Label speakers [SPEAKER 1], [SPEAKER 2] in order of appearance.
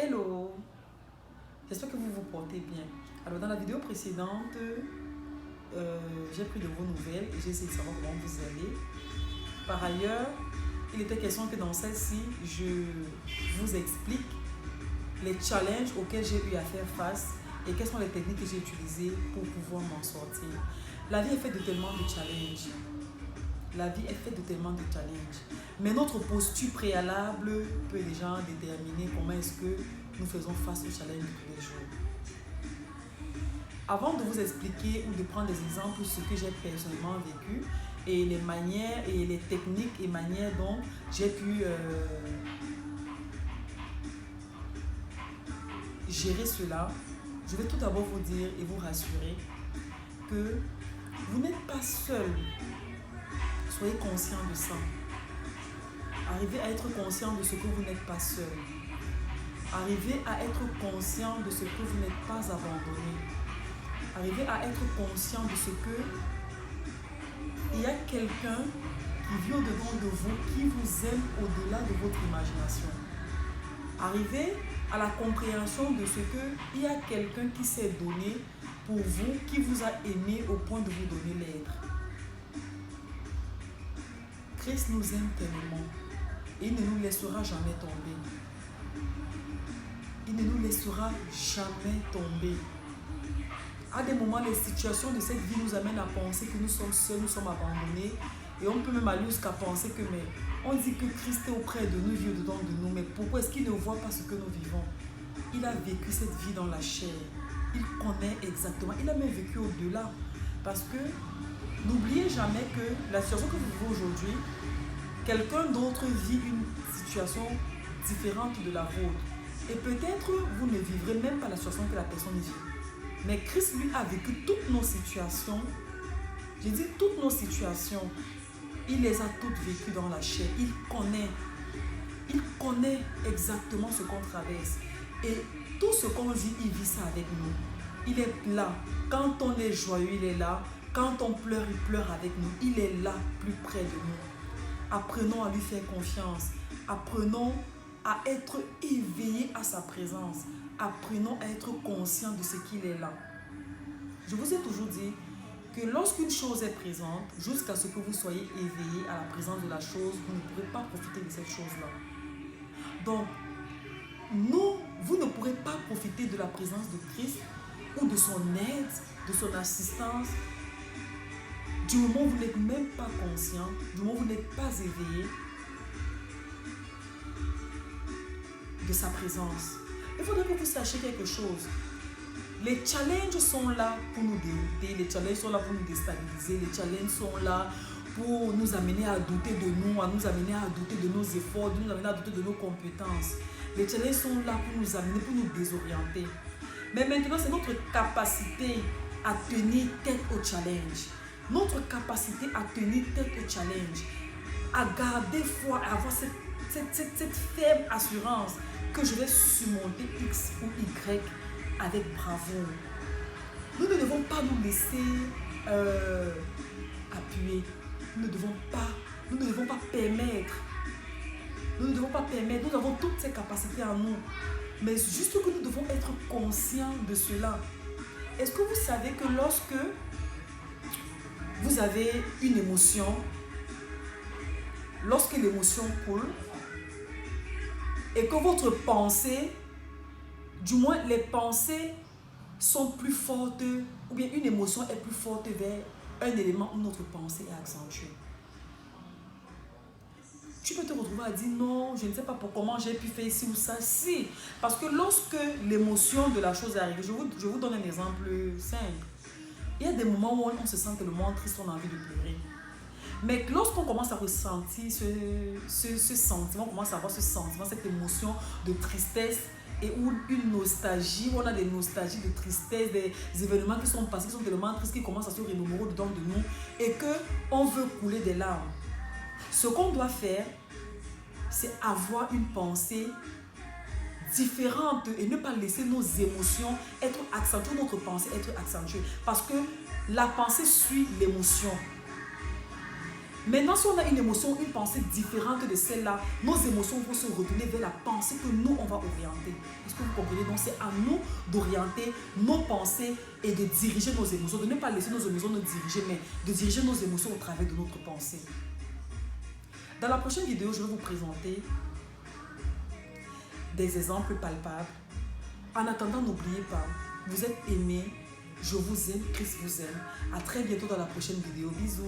[SPEAKER 1] Hello, j'espère que vous vous portez bien. Alors dans la vidéo précédente, j'ai pris de vos nouvelles et j'ai essayé de savoir comment vous allez. Par ailleurs, il était question que dans celle-ci, je vous explique les challenges auxquels j'ai eu à faire face et quelles sont les techniques que j'ai utilisées pour pouvoir m'en sortir. La vie est faite de tellement de challenges. La vie est faite de tellement de challenges. Mais notre posture préalable peut déjà déterminer comment est-ce que nous faisons face aux challenges de tous les jours. Avant de vous expliquer ou de prendre des exemples de ce que j'ai personnellement vécu et les manières et les techniques et manières dont j'ai pu gérer cela, je vais tout d'abord vous dire et vous rassurer que vous n'êtes pas seul. Soyez conscient de ça. Arrivez à être conscient de ce que vous n'êtes pas seul. Arrivez à être conscient de ce que vous n'êtes pas abandonné. Arrivez à être conscient de ce que il y a quelqu'un qui vit au-dedans de vous, qui vous aime au-delà de votre imagination. Arrivez à la compréhension de ce que il y a quelqu'un qui s'est donné pour vous, qui vous a aimé au point de vous donner l'être. Christ nous aime tellement et il ne nous laissera jamais tomber. Il ne nous laissera jamais tomber. À des moments, les situations de cette vie nous amènent à penser que nous sommes seuls, nous sommes abandonnés. Et on peut même aller jusqu'à penser que, mais on dit que Christ est auprès de nous, vit au-dedans de nous. Mais pourquoi est-ce qu'il ne voit pas ce que nous vivons? Il a vécu cette vie dans la chair. Il connaît exactement. Il a même vécu au-delà. Parce que n'oubliez jamais que la situation que vous vivez aujourd'hui, quelqu'un d'autre vit une situation différente de la vôtre. Et peut-être vous ne vivrez même pas la situation que la personne vit. Mais Christ, lui, a vécu toutes nos situations. J'ai dit toutes nos situations. Il les a toutes vécues dans la chair. Il connaît exactement ce qu'on traverse. Et tout ce qu'on vit, il vit ça avec nous. Il est là. Quand on est joyeux, il est là. Quand on pleure, il pleure avec nous. Il est là, plus près de nous. Apprenons à lui faire confiance. Apprenons à être éveillés à sa présence. Apprenons à être conscients de ce qu'il est là. Je vous ai toujours dit que lorsqu'une chose est présente, jusqu'à ce que vous soyez éveillés à la présence de la chose, vous ne pourrez pas profiter de cette chose-là. Donc, vous ne pourrez pas profiter de la présence de Christ ou de son aide, de son assistance, du moment où vous n'êtes même pas conscient, du moment où vous n'êtes pas éveillé de sa présence. Il faudrait que vous sachiez quelque chose. Les challenges sont là pour nous dérouter, les challenges sont là pour nous déstabiliser, les challenges sont là pour nous amener à douter de nous, à nous amener à douter de nos efforts, nous amener à douter de nos compétences. Les challenges sont là pour nous amener, pour nous désorienter. Mais maintenant, c'est notre capacité à tenir tête au challenge. Notre capacité à tenir tête au challenge, à garder foi, à avoir cette ferme assurance que je vais surmonter X ou Y avec bravoure. Nous ne devons pas nous laisser appuyer. Nous ne devons pas permettre. Nous avons toutes ces capacités en nous. Mais juste que nous devons être conscients de cela. Est-ce que vous savez que lorsque vous avez une émotion, lorsque l'émotion coule, et que votre pensée, du moins les pensées sont plus fortes, ou bien une émotion est plus forte vers un élément où notre pensée est accentuée. Tu peux te retrouver à dire non, je ne sais pas comment j'ai pu faire ci ou ça. Si, parce que lorsque l'émotion de la chose est arrivée, je vous donne un exemple simple. Il y a des moments où on se sent tellement triste, on a envie de pleurer. Mais lorsqu'on commence à ressentir ce sentiment, on commence à avoir ce sentiment, cette émotion de tristesse et ou une nostalgie, où on a des nostalgies de tristesse, des événements qui sont passés, qui sont tellement tristes, qui commencent à se remémorer dedans de nous et qu'on veut couler des larmes. Ce qu'on doit faire, c'est avoir une pensée différente et ne pas laisser nos émotions être accentuées, notre pensée être accentuée. Parce que la pensée suit l'émotion. Maintenant, si on a une émotion, une pensée différente de celle-là, nos émotions vont se retourner vers la pensée que nous, on va orienter. Est-ce que vous comprenez? Donc, c'est à nous d'orienter nos pensées et de diriger nos émotions, de ne pas laisser nos émotions nous diriger, mais de diriger nos émotions au travers de notre pensée. Dans la prochaine vidéo, je vais vous présenter des exemples palpables. En attendant, n'oubliez pas, vous êtes aimés, je vous aime, Christ vous aime. À très bientôt dans la prochaine vidéo. Bisous.